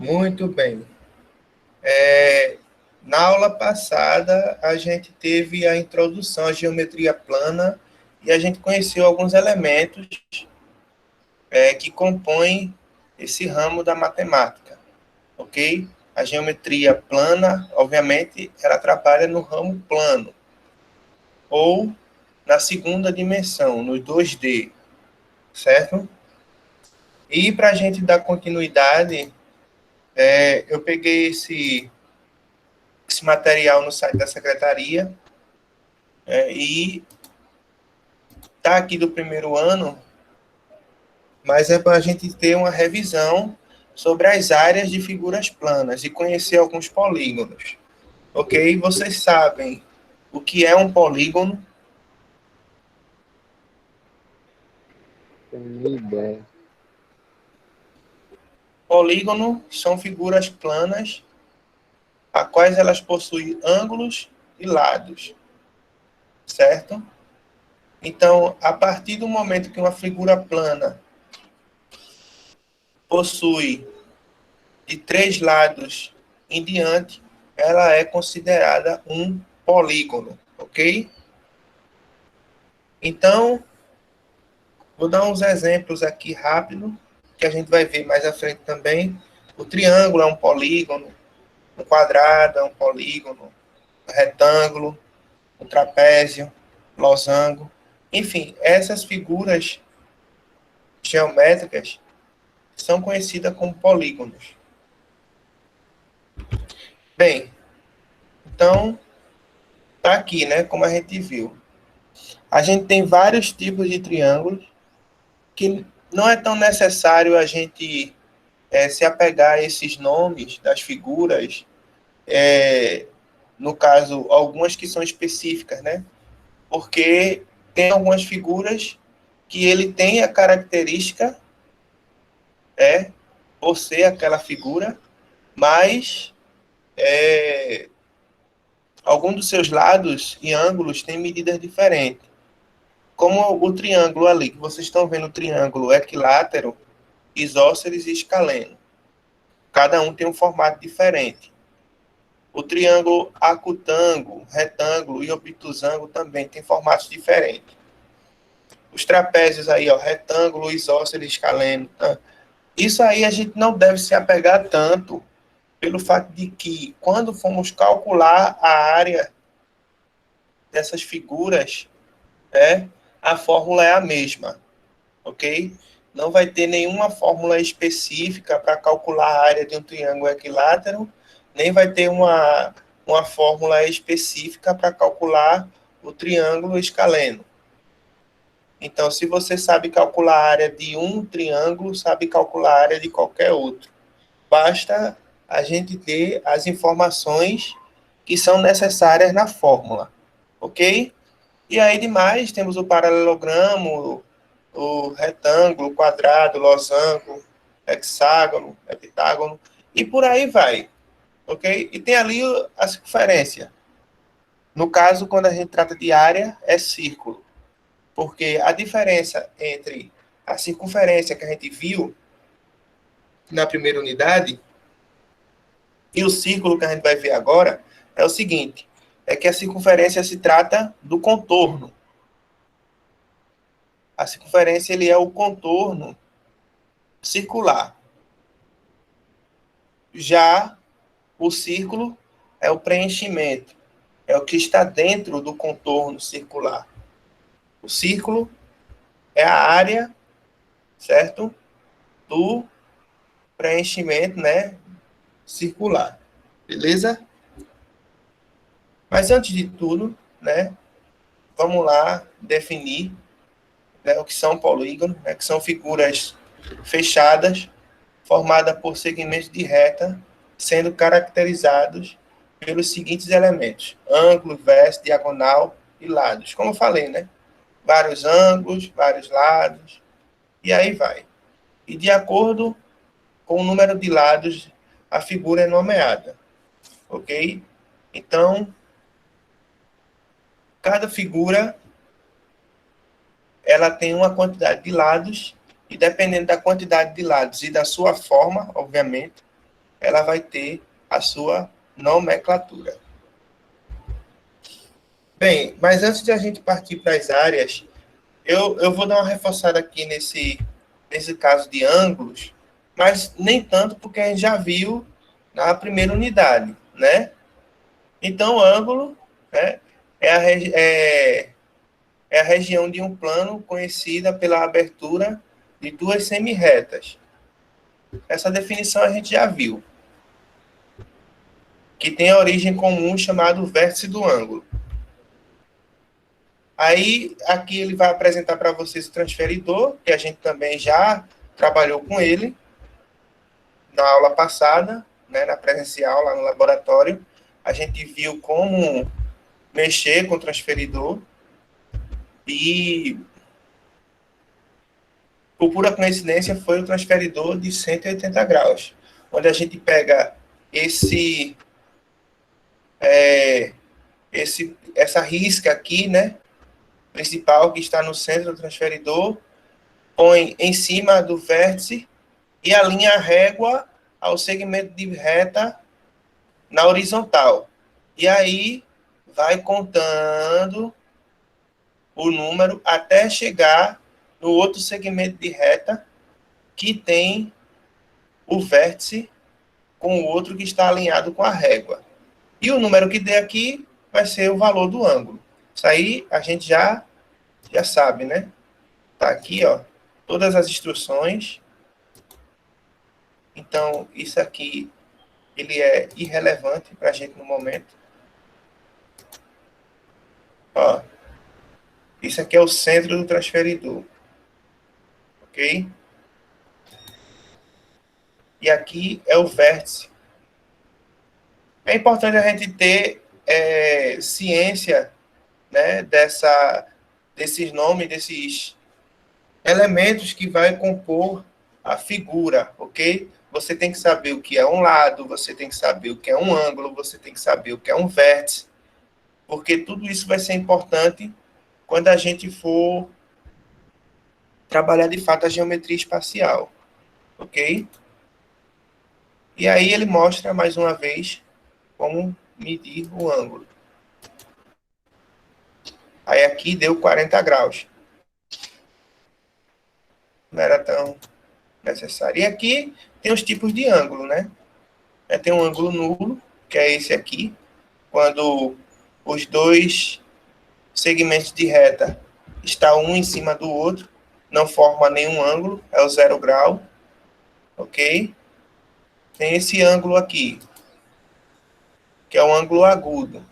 Muito bem. É, Na aula passada, a gente teve a introdução à geometria plana e a gente conheceu alguns elementos que compõem esse ramo da matemática, ok? A geometria plana, obviamente, ela trabalha no ramo plano, ou na segunda dimensão, no 2D, certo? E para a gente dar continuidade, eu peguei esse material no site da secretaria e tá aqui do primeiro ano, mas é para a gente ter uma revisão sobre as áreas de figuras planas e conhecer alguns polígonos. Ok? Vocês sabem o que é um polígono? Tenho nem ideia. Polígono são figuras planas, a quais elas possuem ângulos e lados, certo? Então, a partir do momento que uma figura plana possui de 3 lados em diante, ela é considerada um polígono, ok? Então, vou dar uns exemplos aqui rápido, que a gente vai ver mais à frente também. O triângulo é um polígono, um quadrado é um polígono, um retângulo, um trapézio, losango. Enfim, essas figuras geométricas são conhecidas como polígonos. Bem, então, tá aqui, né, como a gente viu. A gente tem vários tipos de triângulos que não é tão necessário a gente se apegar a esses nomes das figuras, no caso, algumas que são específicas, né? Porque tem algumas figuras que ele tem a característica, por ser aquela figura, mas algum dos seus lados e ângulos tem medidas diferentes. Como o triângulo ali, que vocês estão vendo o triângulo equilátero, isósceles e escaleno. Cada um tem um formato diferente. O triângulo acutango, retângulo e obtusango também tem formatos diferentes. Os trapézios aí, ó, retângulo, isósceles, escaleno. Isso aí a gente não deve se apegar tanto pelo fato de que, quando formos calcular a área dessas figuras, a fórmula é a mesma, ok? Não vai ter nenhuma fórmula específica para calcular a área de um triângulo equilátero, nem vai ter uma fórmula específica para calcular o triângulo escaleno. Então, se você sabe calcular a área de um triângulo, sabe calcular a área de qualquer outro. Basta a gente ter as informações que são necessárias na fórmula, ok? E aí, demais, temos o paralelogramo, o retângulo, o quadrado, o losango, hexágono, heptágono, e por aí vai, ok? E tem ali a circunferência. No caso, quando a gente trata de área, é círculo, porque a diferença entre a circunferência que a gente viu na primeira unidade e o círculo que a gente vai ver agora é o seguinte, é que a circunferência se trata do contorno. A circunferência ele é o contorno circular. Já o círculo é o preenchimento, é o que está dentro do contorno circular. O círculo é a área, certo? Do preenchimento, né, circular. Beleza? Mas antes de tudo, né, vamos lá definir, né, o que são polígonos, né, que são figuras fechadas, formadas por segmentos de reta, sendo caracterizados pelos seguintes elementos: ângulo, vértice, diagonal e lados. Como eu falei, né? Vários ângulos, vários lados, e aí vai. E de acordo com o número de lados, a figura é nomeada, ok? Então, cada figura ela tem uma quantidade de lados, e dependendo da quantidade de lados e da sua forma, obviamente, ela vai ter a sua nomenclatura. Bem, mas antes de a gente partir para as áreas, eu vou dar uma reforçada aqui nesse caso de ângulos, mas nem tanto porque a gente já viu na primeira unidade, né? Então, ângulo, né, é a região de um plano conhecida pela abertura de duas semirretas. Essa definição a gente já viu, que tem a origem comum chamado vértice do ângulo. Aí, aqui ele vai apresentar para vocês o transferidor, que a gente também já trabalhou com ele na aula passada, né, na presencial, lá no laboratório. A gente viu como mexer com o transferidor e, por pura coincidência, foi o transferidor de 180 graus, onde a gente pega essa risca aqui, né, principal que está no centro do transferidor, põe em cima do vértice e alinha a régua ao segmento de reta na horizontal. E aí vai contando o número até chegar no outro segmento de reta que tem o vértice com o outro que está alinhado com a régua. E o número que der aqui vai ser o valor do ângulo. Isso aí a gente já sabe, né? Tá aqui, ó, todas as instruções. Então, isso aqui, ele é irrelevante para a gente no momento. Ó, isso aqui é o centro do transferidor. Ok? E aqui é o vértice. É importante a gente ter ciência, né, desses nomes, desses elementos que vai compor a figura, ok? Você tem que saber o que é um lado, você tem que saber o que é um ângulo, você tem que saber o que é um vértice, porque tudo isso vai ser importante quando a gente for trabalhar de fato a geometria espacial, ok? E aí ele mostra mais uma vez como medir o ângulo. Aí aqui deu 40 graus. Não era tão necessário. E aqui tem os tipos de ângulo, né? Tem um ângulo nulo, que é esse aqui, quando os dois segmentos de reta estão um em cima do outro, não forma nenhum ângulo, é o 0 grau, ok? Tem esse ângulo aqui, que é um ângulo agudo,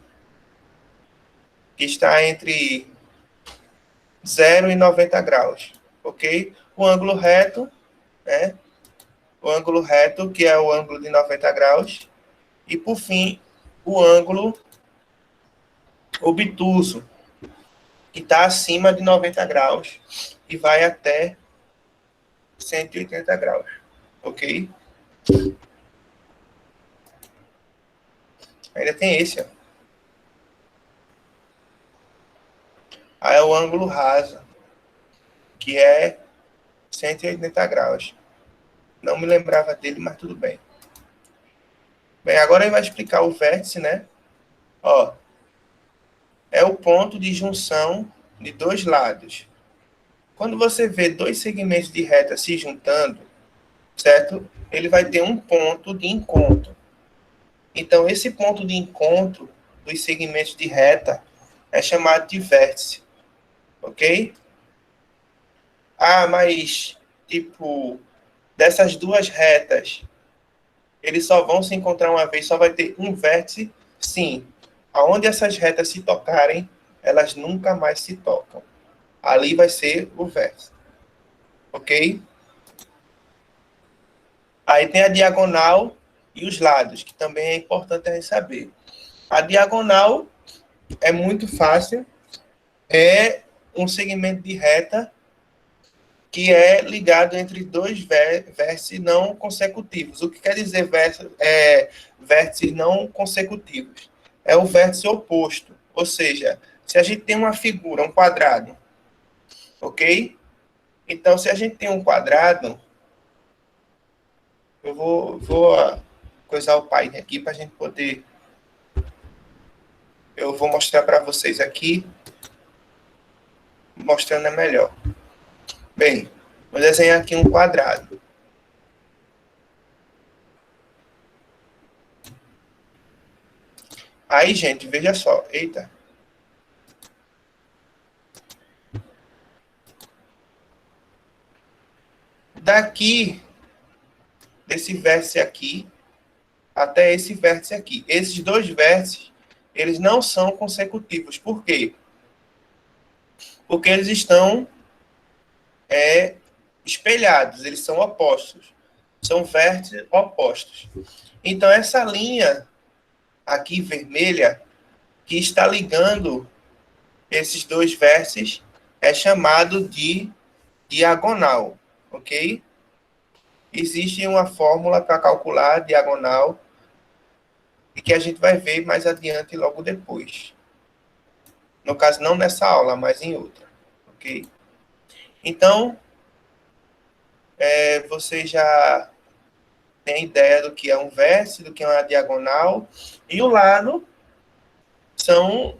que está entre 0 e 90 graus, ok? O ângulo reto, né? O ângulo reto, que é o ângulo de 90 graus, e, por fim, o ângulo obtuso, que está acima de 90 graus e vai até 180 graus, ok? Ainda tem esse, ó. Aí é o ângulo raso, que é 180 graus. Não me lembrava dele, mas tudo bem. Bem, agora ele vai explicar o vértice, né? Ó, é o ponto de junção de dois lados. Quando você vê dois segmentos de reta se juntando, certo? Ele vai ter um ponto de encontro. Então, esse ponto de encontro dos segmentos de reta é chamado de vértice, ok? Ah, mas, tipo, dessas duas retas, eles só vão se encontrar uma vez, só vai ter um vértice? Sim. Aonde essas retas se tocarem, elas nunca mais se tocam. Ali vai ser o vértice, ok? Aí tem a diagonal e os lados, que também é importante a gente saber. A diagonal é muito fácil, é um segmento de reta que é ligado entre dois vértices não consecutivos. O que quer dizer vértices não consecutivos? É o vértice oposto. Ou seja, se a gente tem uma figura, um quadrado, ok? Então, se a gente tem um quadrado, eu vou coisar o Python aqui para a gente poder... Eu vou mostrar para vocês aqui, mostrando é melhor. Bem, vou desenhar aqui um quadrado. Aí, gente, veja só. Eita. Daqui, desse vértice aqui, até esse vértice aqui. Esses dois vértices, eles não são consecutivos. Por quê? Porque eles estão espelhados, eles são opostos. São vértices opostos. Então, essa linha aqui vermelha, que está ligando esses dois vértices, é chamado de diagonal, ok? Existe uma fórmula para calcular a diagonal e que a gente vai ver mais adiante logo depois. No caso, não nessa aula, mas em outra, ok? Então, você já tem ideia do que é um vértice, do que é uma diagonal, e o lado são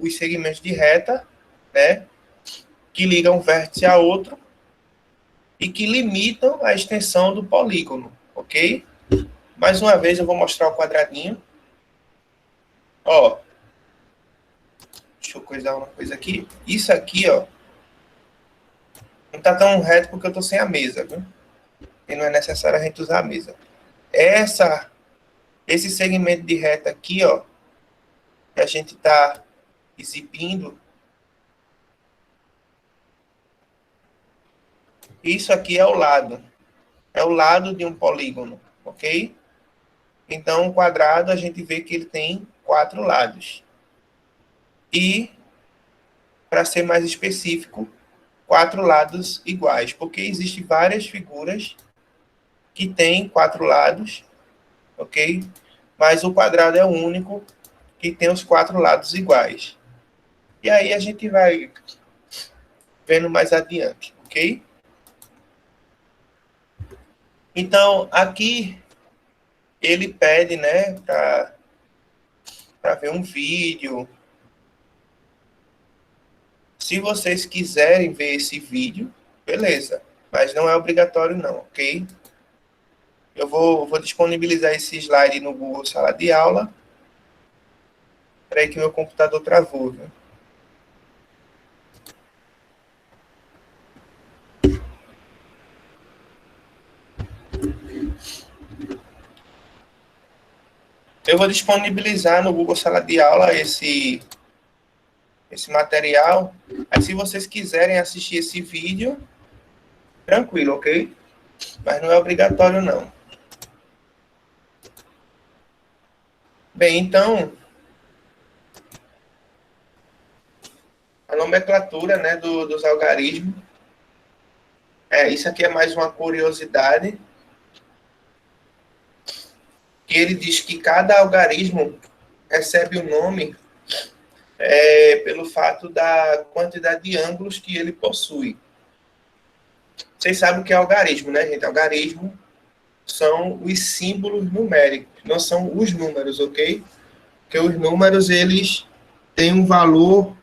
os segmentos de reta, né, que ligam um vértice a outro e que limitam a extensão do polígono, ok? Mais uma vez eu vou mostrar o quadradinho. Ó, deixa eu coisar uma coisa aqui. Isso aqui, ó, não tá tão reto porque eu tô sem a mesa, viu? E não é necessário a gente usar a mesa. Esse segmento de reta aqui, ó, que a gente tá exibindo, isso aqui é o lado. É o lado de um polígono, ok? Então, o quadrado, a gente vê que ele tem 4 lados. E, para ser mais específico, 4 lados iguais, porque existem várias figuras que têm 4 lados, ok? Mas o quadrado é o único que tem os 4 lados iguais. E aí a gente vai vendo mais adiante, ok? Então, aqui ele pede, né, para ver um vídeo. Se vocês quiserem ver esse vídeo, beleza. Mas não é obrigatório não, ok? Eu vou disponibilizar esse slide no Google Sala de Aula. Espera aí que meu computador travou, viu? Eu vou disponibilizar no Google Sala de Aula esse material. Aí, se vocês quiserem assistir esse vídeo, tranquilo, ok? Mas não é obrigatório, não. Bem, então, a nomenclatura, né, dos algarismos. Isso aqui é mais uma curiosidade. Que ele diz que cada algarismo recebe o nome pelo fato da quantidade de ângulos que ele possui. Vocês sabem o que é algarismo, né, gente? Algarismo são os símbolos numéricos, não são os números, ok? Porque os números, eles têm um valor,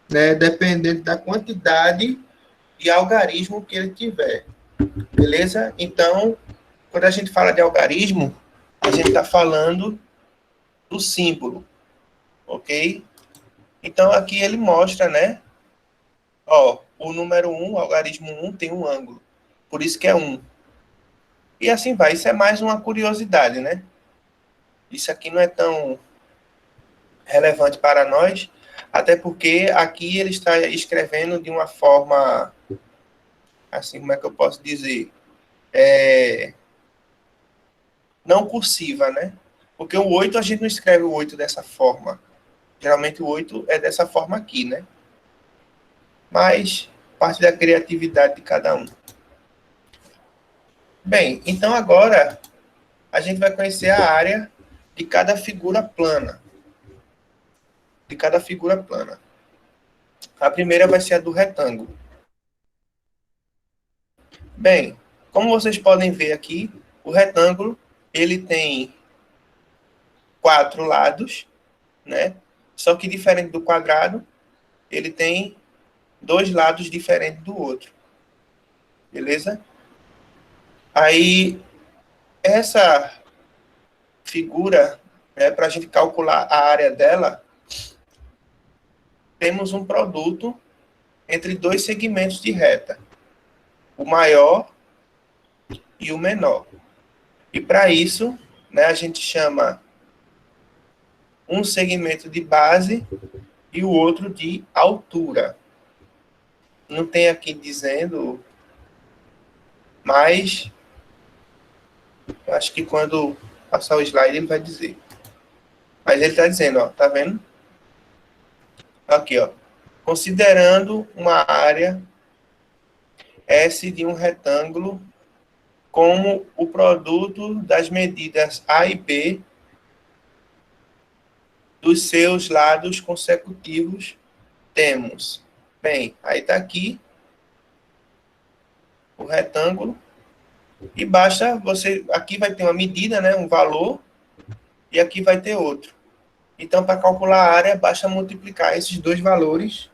né, dependendo da quantidade de algarismo que ele tiver. Beleza? Então, quando a gente fala de algarismo, a gente está falando do símbolo, ok? Então, aqui ele mostra, né? Ó, o número 1, o algarismo 1, tem um ângulo. Por isso que é 1. E assim vai. Isso é mais uma curiosidade, né? Isso aqui não é tão relevante para nós, até porque aqui ele está escrevendo de uma forma, assim, como é que eu posso dizer? Não cursiva, né? Porque o 8, a gente não escreve o 8 dessa forma. Geralmente o 8 é dessa forma aqui, né? Mas parte da criatividade de cada um. Bem, então agora a gente vai conhecer a área de cada figura plana. De cada figura plana. A primeira vai ser a do retângulo. Bem, como vocês podem ver aqui, o retângulo ele tem 4 lados, né? Só que diferente do quadrado, ele tem 2 lados diferentes do outro. Beleza? Aí, essa figura, né, para a gente calcular a área dela, temos um produto entre 2 segmentos de reta, o maior e o menor. E para isso, né, a gente chama um segmento de base e o outro de altura. Não tem aqui dizendo, mas acho que quando passar o slide ele vai dizer. Mas ele está dizendo, ó, tá vendo? Aqui, ó. Considerando uma área S de um retângulo como o produto das medidas A e B dos seus lados consecutivos, temos. Bem, aí está aqui o retângulo. E basta você... Aqui vai ter uma medida, né, um valor, e aqui vai ter outro. Então, para calcular a área, basta multiplicar esses dois valores,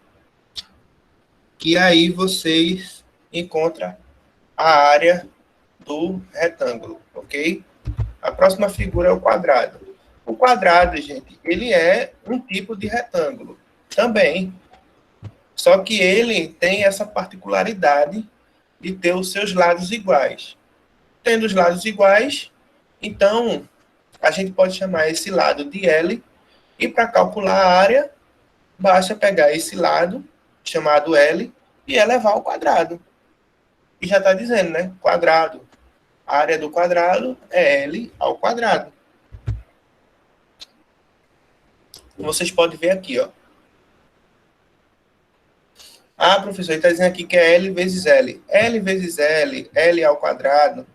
que aí vocês encontram a área do retângulo, ok? A próxima figura é o quadrado. O quadrado, gente, ele é um tipo de retângulo também. Só que ele tem essa particularidade de ter os seus lados iguais. Tendo os lados iguais, então, a gente pode chamar esse lado de L, e para calcular a área, basta pegar esse lado, chamado L, e elevar ao quadrado. E já está dizendo, né? Quadrado. A área do quadrado é L ao quadrado. Vocês podem ver aqui, ó. Ah, professor, ele está dizendo aqui que é L vezes L. L vezes L, L ao quadrado,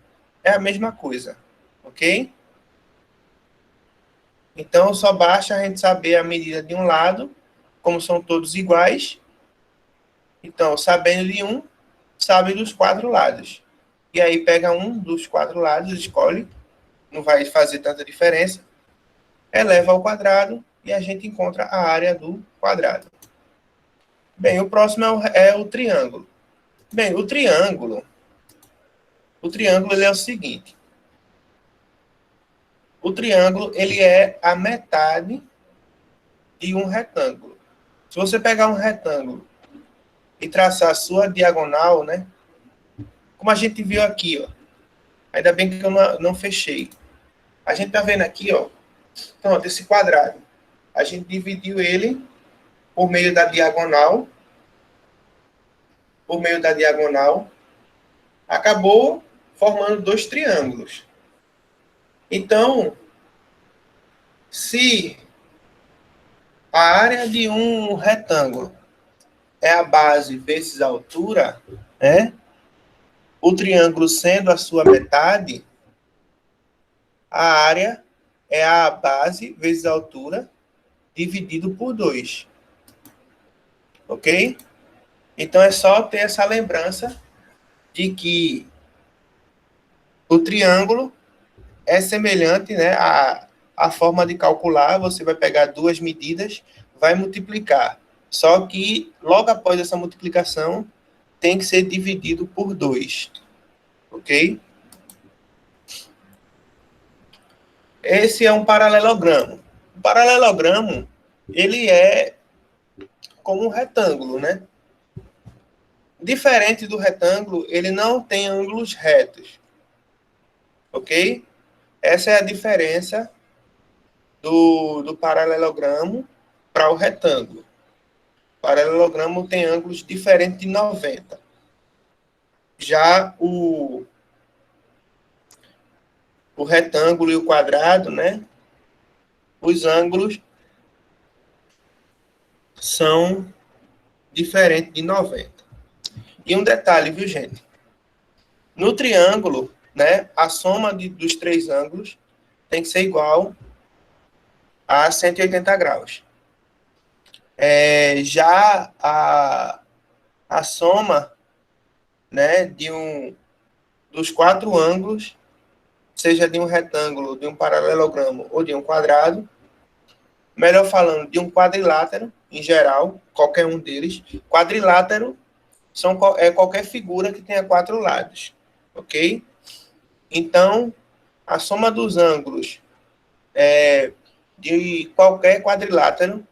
é a mesma coisa, ok? Então, só basta a gente saber a medida de um lado, como são todos iguais. Então, sabendo de um, sabe dos 4 lados. E aí, pega um dos 4 lados, escolhe, não vai fazer tanta diferença, eleva ao quadrado e a gente encontra a área do quadrado. Bem, o próximo é o triângulo. Bem, o triângulo ele é o seguinte. O triângulo, ele é a metade de um retângulo. Se você pegar um retângulo e traçar a sua diagonal, né? Como a gente viu aqui, ó. Ainda bem que eu não fechei. A gente tá vendo aqui, ó. Pronto, esse quadrado. A gente dividiu ele por meio da diagonal. Por meio da diagonal. Acabou formando 2 triângulos. Então, se a área de um retângulo é a base vezes a altura, né? O triângulo sendo a sua metade, a área é a base vezes a altura dividido por 2. Ok? Então, é só ter essa lembrança de que o triângulo é semelhante, né, a forma de calcular. Você vai pegar 2 medidas, vai multiplicar. Só que, logo após essa multiplicação, tem que ser dividido por 2. Ok? Esse é um paralelogramo. O paralelogramo, ele é como um retângulo, né? Diferente do retângulo, ele não tem ângulos retos. Ok? Essa é a diferença do paralelogramo para o retângulo. O paralelogramo tem ângulos diferentes de 90. Já o retângulo e o quadrado, né? Os ângulos são diferentes de 90. E um detalhe, viu, gente? No triângulo, né, a soma dos 3 ângulos tem que ser igual a 180 graus. Já a soma, né, dos 4 ângulos seja de um retângulo, de um paralelogramo ou de um quadrado, melhor falando, de um quadrilátero, em geral, qualquer um deles. Quadrilátero é qualquer figura que tenha 4 lados, ok? Então, a soma dos ângulos de qualquer quadrilátero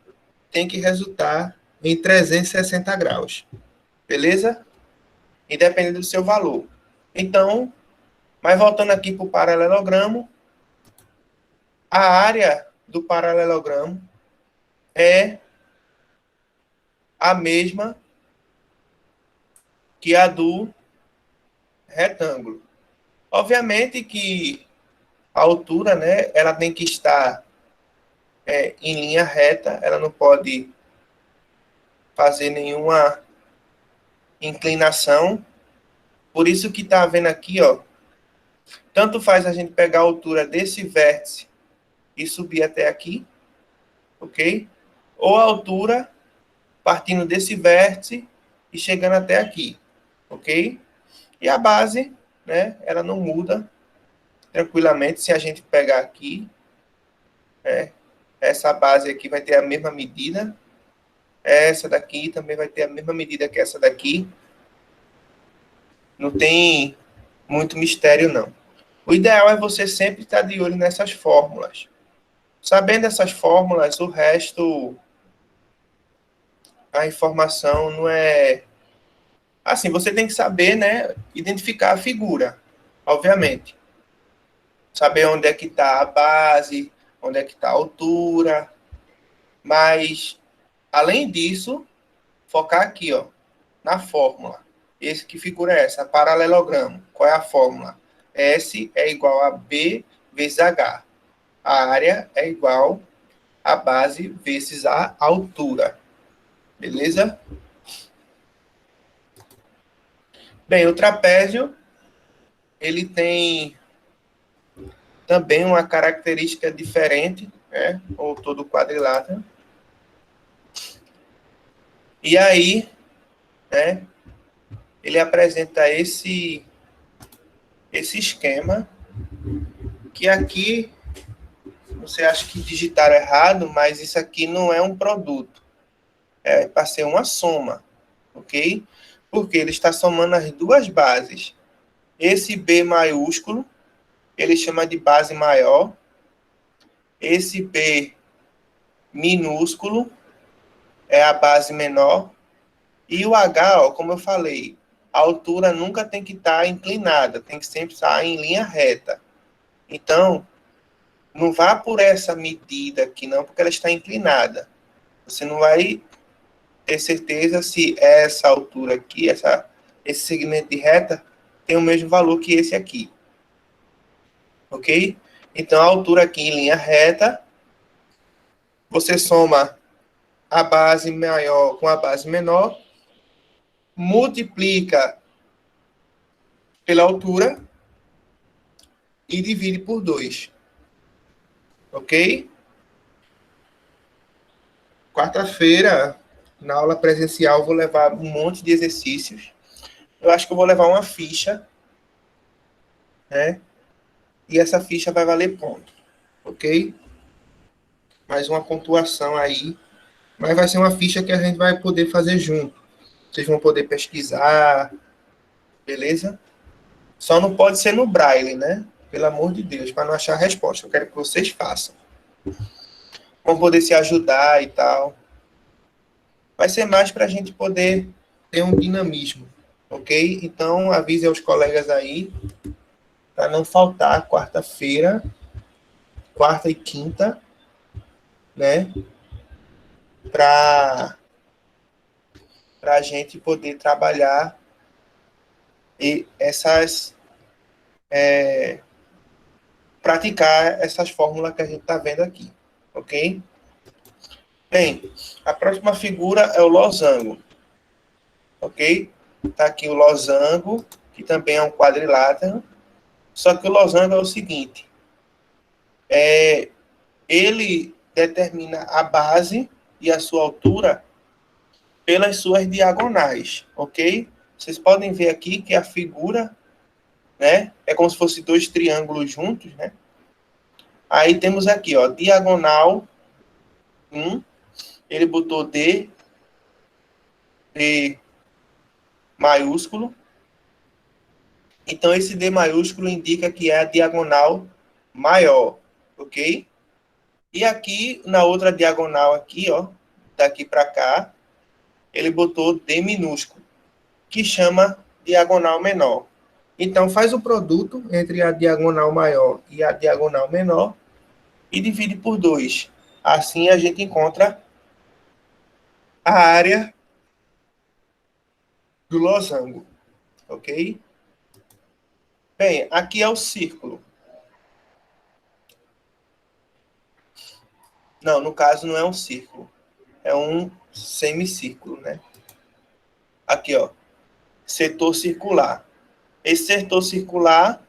tem que resultar em 360 graus, beleza? Independente do seu valor. Então, mas voltando aqui para o paralelogramo, a área do paralelogramo é a mesma que a do retângulo. Obviamente que a altura, né, ela tem que estar em linha reta, ela não pode fazer nenhuma inclinação. Por isso que está vendo aqui, ó, tanto faz a gente pegar a altura desse vértice e subir até aqui, ok? Ou a altura partindo desse vértice e chegando até aqui, ok? E a base, né, ela não muda tranquilamente se a gente pegar aqui, essa base aqui vai ter a mesma medida, essa daqui também vai ter a mesma medida que essa daqui. Não tem muito mistério, não. O ideal é você sempre estar de olho nessas fórmulas. Sabendo essas fórmulas, o resto, a informação não é... Assim, você tem que saber, né, identificar a figura, obviamente. Saber onde é que está a base, onde é que está a altura. Mas, além disso, focar aqui, ó, na fórmula. Que figura é essa? Paralelogramo. Qual é a fórmula? S é igual a B vezes H. A área é igual a base vezes a altura. Beleza? Bem, o trapézio, ele tem também uma característica diferente, né? Ou todo quadrilátero. E aí, né, ele apresenta esse esquema, que aqui, você acha que digitaram errado, mas isso aqui não é um produto. É para ser uma soma, ok? Porque ele está somando as duas bases. Esse B maiúsculo, ele chama de base maior. Esse B minúsculo é a base menor. E o H, ó, como eu falei, a altura nunca tem que estar inclinada, tem que sempre estar em linha reta. Então, não vá por essa medida aqui não, porque ela está inclinada. Você não vai ter certeza se essa altura aqui, esse segmento de reta, tem o mesmo valor que esse aqui. Ok? Então, a altura aqui em linha reta, você soma a base maior com a base menor, multiplica pela altura e divide por 2. Ok? Quarta-feira, na aula presencial, vou levar um monte de exercícios. Eu acho que eu vou levar uma ficha, né? E essa ficha vai valer ponto, ok? Mais uma pontuação aí. Mas vai ser uma ficha que a gente vai poder fazer junto. Vocês vão poder pesquisar, beleza? Só não pode ser no Braille, né? Pelo amor de Deus, para não achar a resposta. Eu quero que vocês façam. Vão poder se ajudar e tal. Vai ser mais para a gente poder ter um dinamismo, ok? Então, avise aos colegas aí, para não faltar quarta-feira, quarta e quinta, né? Para a gente poder trabalhar e praticar essas fórmulas que a gente está vendo aqui, ok? Bem, a próxima figura é o losango, ok? Está aqui o losango, que também é um quadrilátero, só que o losango é o seguinte, ele determina a base e a sua altura pelas suas diagonais, ok? Vocês podem ver aqui que a figura né? É como se fosse dois triângulos juntos, né? Aí temos aqui, ó, diagonal 1, ele botou D maiúsculo. Então, esse D maiúsculo indica que é a diagonal maior, ok? E aqui, na outra diagonal aqui, ó, daqui para cá, ele botou D minúsculo, que chama diagonal menor. Então, faz o produto entre a diagonal maior e a diagonal menor e divide por 2. Assim, a gente encontra a área do losango, ok? Bem, aqui é o círculo. Não, no caso não é um círculo. É um semicírculo, né? Aqui, ó. Setor circular. Esse setor circular,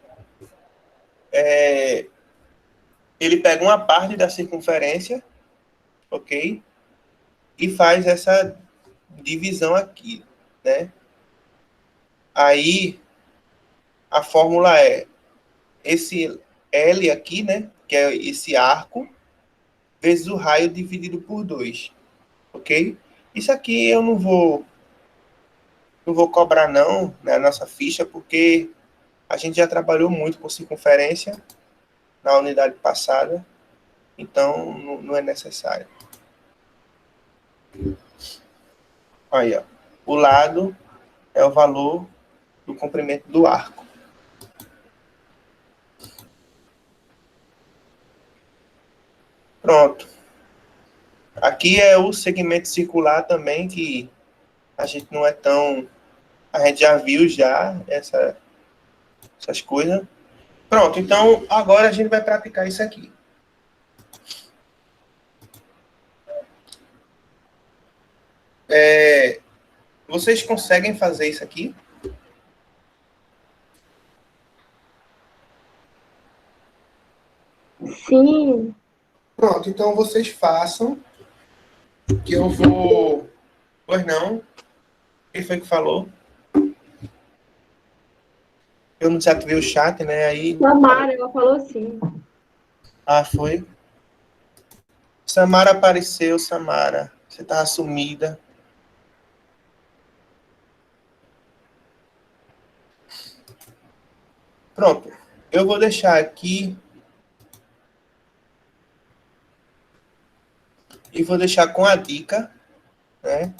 ele pega uma parte da circunferência, ok? E faz essa divisão aqui, né? Aí, a fórmula é esse L aqui, né? Que é esse arco, vezes o raio dividido por 2, ok? Isso aqui eu não vou cobrar não, né, nossa ficha, porque a gente já trabalhou muito com circunferência na unidade passada, então não é necessário. Aí, ó, o lado é o valor do comprimento do arco. Pronto. Aqui é o segmento circular também, que a gente não é tão... A gente já viu já essas coisas. Pronto, então agora a gente vai praticar isso aqui. Vocês conseguem fazer isso aqui? Sim. Pronto, então vocês façam, que eu vou... Pois não? Quem foi que falou? Eu não desativei o chat, né? Aí... Samara, ela falou sim. Ah, foi? Samara apareceu, Samara. Você tá sumida. Pronto. Eu vou deixar aqui e vou deixar com a dica, né?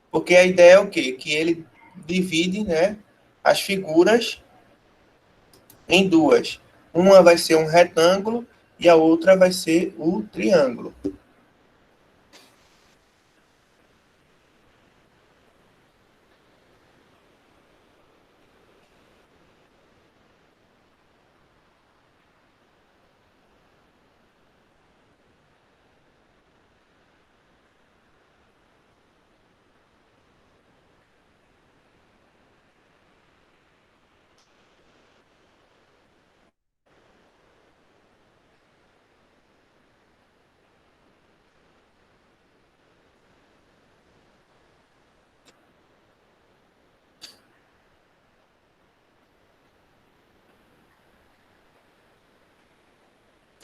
Porque a ideia é o quê? Que ele divide, né, as figuras em duas. Uma vai ser um retângulo e a outra vai ser o triângulo.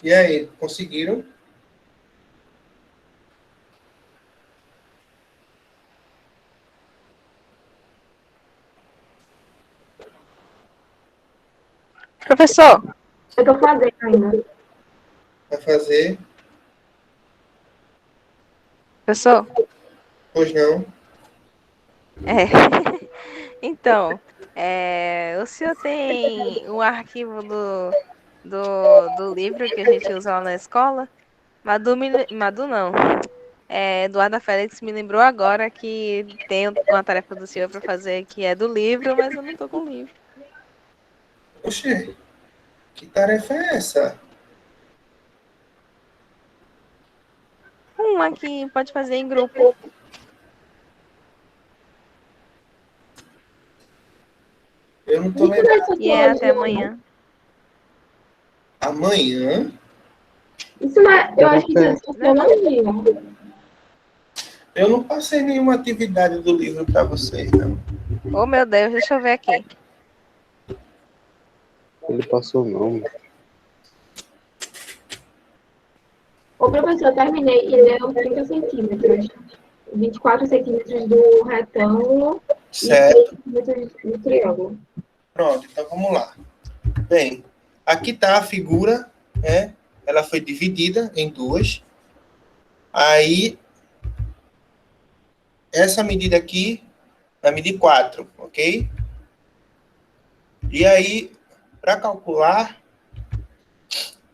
E aí, conseguiram? Professor, Eu tô fazendo ainda. Vai fazer? professor, Pois não? então, o senhor tem um arquivo do livro que a gente usa lá na escola? Madu não. Eduarda Félix me lembrou agora que tem uma tarefa do senhor para fazer que é do livro, mas eu não tô com o livro. Oxê, que tarefa é essa? Uma que pode fazer em grupo. Eu não tô lembrando. E é até amanhã. Amanhã? Isso não é, eu acho que isso é sociologia. Eu não passei nenhuma atividade do livro para vocês, não. Oh, meu Deus, deixa eu ver aqui. Ele passou não. Ô, professor, eu terminei e deu 30 centímetros. 24 centímetros do retângulo e 6 Certo. centímetros do triângulo. Pronto, então vamos lá. Bem, aqui está a figura, né? Ela foi dividida em duas. Aí, essa medida aqui vai medir 4, ok? E aí, para calcular,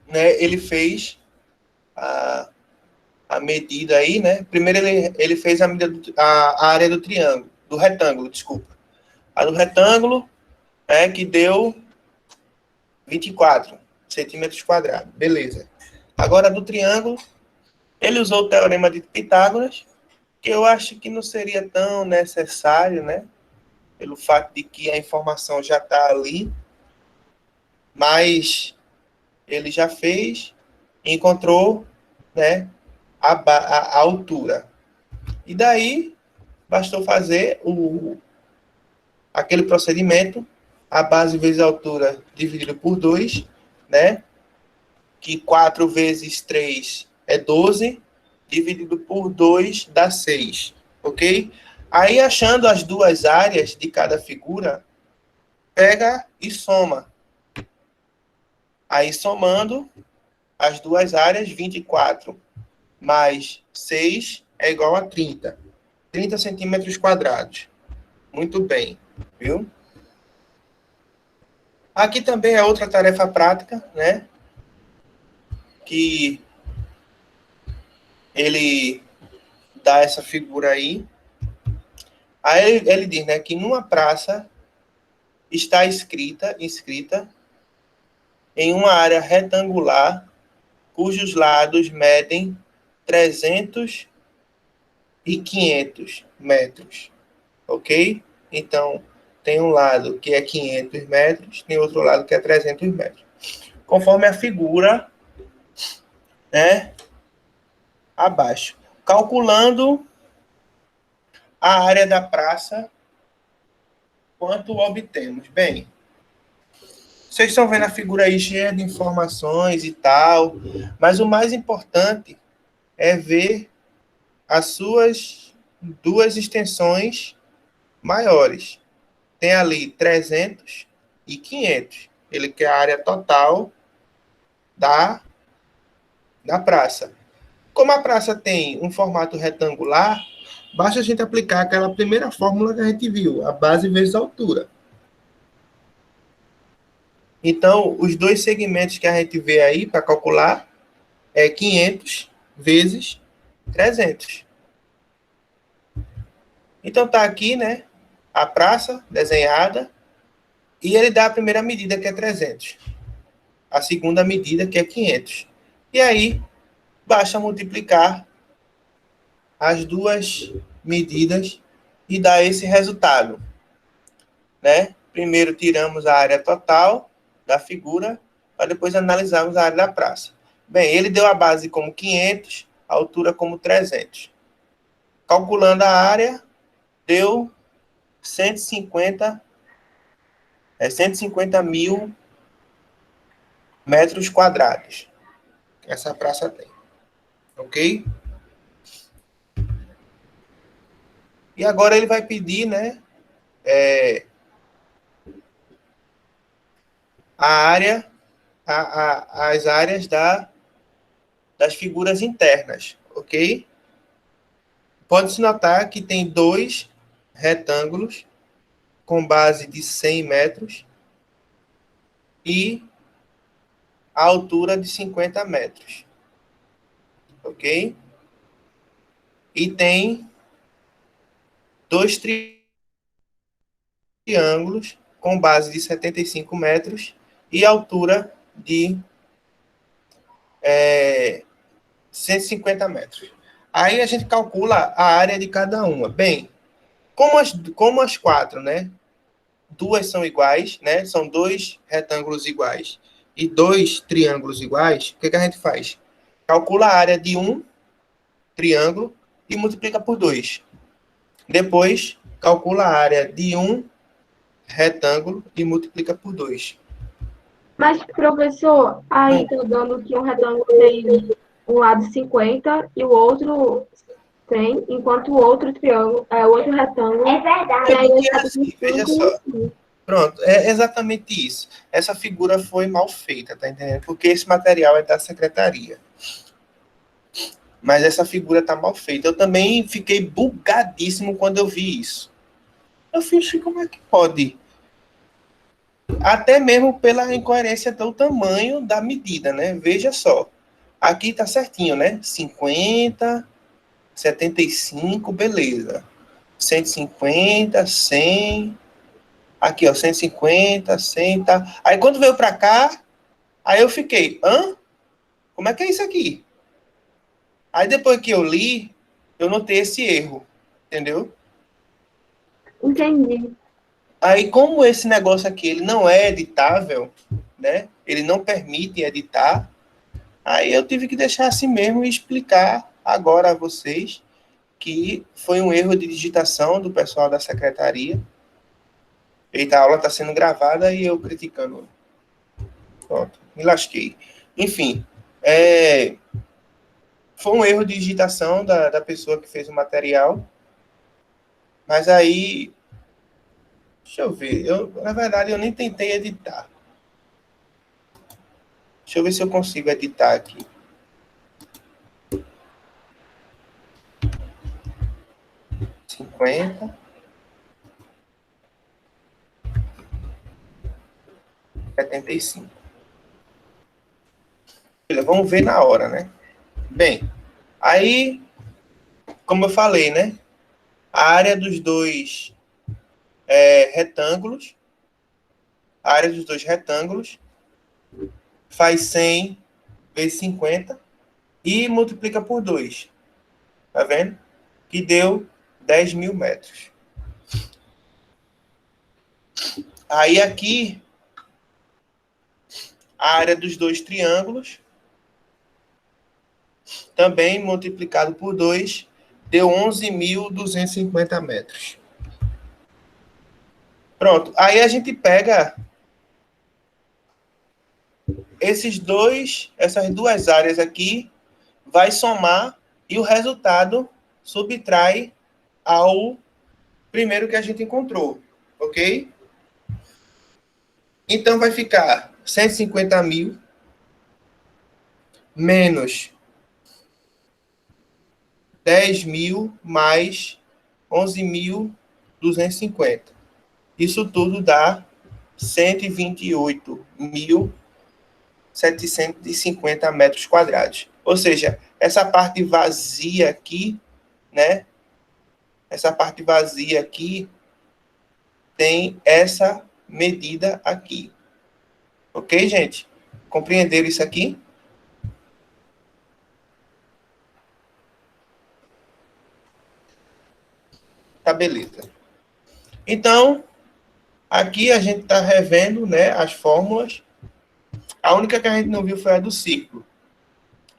né, ele fez a medida aí, né? Primeiro ele fez a medida a área do triângulo, do retângulo, desculpa. A do retângulo, que deu 24 centímetros quadrados. Beleza. Agora, do triângulo, ele usou o teorema de Pitágoras, que eu acho que não seria tão necessário, né? Pelo fato de que a informação já está ali. Mas ele já fez e encontrou, né, a altura. E daí, bastou fazer aquele procedimento, a base vezes a altura dividido por 2, né? Que 4 vezes 3 é 12, dividido por 2 dá 6, ok? Aí, achando as duas áreas de cada figura, pega e soma. Aí, somando as duas áreas, 24 mais 6 é igual a 30. 30 centímetros quadrados. Muito bem, viu? Aqui também é outra tarefa prática, né? Que ele dá essa figura aí. Aí ele diz, né, que numa praça está inscrita em uma área retangular cujos lados medem 300 e 500 metros, ok? Então, tem um lado que é 500 metros, tem outro lado que é 300 metros. Conforme a figura, né, abaixo. Calculando a área da praça, quanto obtemos? Bem, vocês estão vendo a figura aí cheia de informações e tal, mas o mais importante é ver as suas duas extensões maiores. Tem ali 300 e 500. Ele quer a área total da praça. Como a praça tem um formato retangular, basta a gente aplicar aquela primeira fórmula que a gente viu, a base vezes a altura. Então, os dois segmentos que a gente vê aí para calcular é 500 vezes 300. Então, tá aqui, né, a praça desenhada, e ele dá a primeira medida, que é 300. A segunda medida, que é 500. E aí, basta multiplicar as duas medidas e dar esse resultado, né? Primeiro tiramos a área total da figura, para depois analisarmos a área da praça. Bem, ele deu a base como 500, a altura como 300. Calculando a área, deu 150 mil metros quadrados. Essa praça tem. Ok? E agora ele vai pedir, né, a área, as áreas das figuras internas, ok? Pode-se notar que tem dois retângulos com base de 100 metros e a altura de 50 metros, ok? E tem dois triângulos com base de 75 metros e altura de 150 metros. Aí a gente calcula a área de cada uma. Bem, como as quatro, né? Duas são iguais, né? São dois retângulos iguais e dois triângulos iguais. O que a gente faz? Calcula a área de um triângulo e multiplica por 2. Depois, calcula a área de um retângulo e multiplica por 2. Mas, professor, aí tá dando que um retângulo tem um lado 50 e o outro 100, enquanto o outro triângulo, o outro retângulo É verdade. tem Porque esse assim, veja 25 só. e 5. Pronto, é exatamente isso. Essa figura foi mal feita, tá entendendo? Porque esse material é da secretaria. Mas essa figura tá mal feita. Eu também fiquei bugadíssimo quando eu vi isso. Eu fiz, como é que pode? Até mesmo pela incoerência do tamanho da medida, né? Veja só. Aqui tá certinho, né? 50, 75, beleza. 150, 100. Aqui, ó, 150, 100, tá? Aí quando veio para cá, aí eu fiquei, hã? Como é que é isso aqui? Aí depois que eu li, eu notei esse erro, entendeu? Entendi. Aí como esse negócio aqui, ele não é editável, né? Ele não permite editar, aí eu tive que deixar assim mesmo e explicar agora a vocês que foi um erro de digitação do pessoal da secretaria. Eita, a aula está sendo gravada e eu criticando. Pronto, me lasquei. Enfim, foi um erro de digitação da pessoa que fez o material. Mas aí, deixa eu ver. Na verdade, eu nem tentei editar. Deixa eu ver se eu consigo editar aqui. Cinquenta, 75. Vamos ver na hora, né? Bem, aí, como eu falei, né? A área dos dois retângulos, a área dos dois retângulos faz 100 vezes 50 e multiplica por 2. Tá vendo? Que deu 10.000 metros. Aí aqui, a área dos dois triângulos, também multiplicado por 2, deu 11.250 metros. Pronto. Aí a gente pega essas duas áreas aqui, vai somar e o resultado subtrai ao primeiro que a gente encontrou, ok? Então vai ficar 150 mil menos 10.000 mais 11.250. Isso tudo dá 128.750 metros quadrados. Ou seja, essa parte vazia aqui, né? Essa parte vazia aqui tem essa medida aqui. Ok, gente? Compreenderam isso aqui? Tá, beleza. Então, aqui a gente está revendo, né, as fórmulas. A única que a gente não viu foi a do círculo.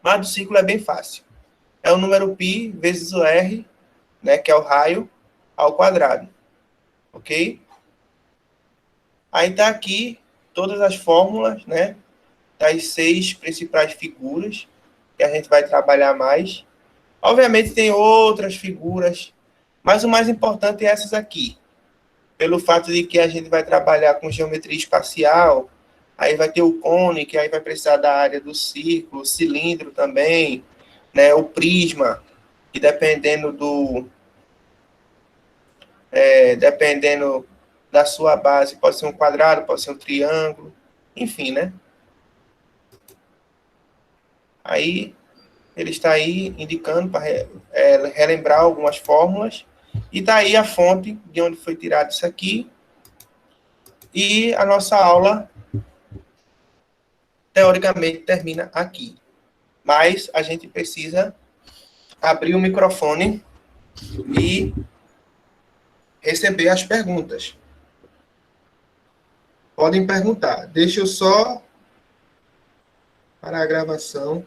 Mas a do círculo é bem fácil. É o número π vezes o r, né, que é o raio, ao quadrado. Ok? Aí está aqui todas as fórmulas, né, das 6 principais figuras, que a gente vai trabalhar mais. Obviamente tem outras figuras, mas o mais importante é essas aqui. Pelo fato de que a gente vai trabalhar com geometria espacial, aí vai ter o cone, que aí vai precisar da área do círculo, o cilindro também, né, o prisma, que dependendo da sua base, pode ser um quadrado, pode ser um triângulo, enfim, né? Aí, ele está aí indicando para relembrar algumas fórmulas, e está aí a fonte de onde foi tirado isso aqui, e a nossa aula, teoricamente, termina aqui. Mas a gente precisa abrir o microfone e receber as perguntas. Podem perguntar. Deixa eu só parar a gravação.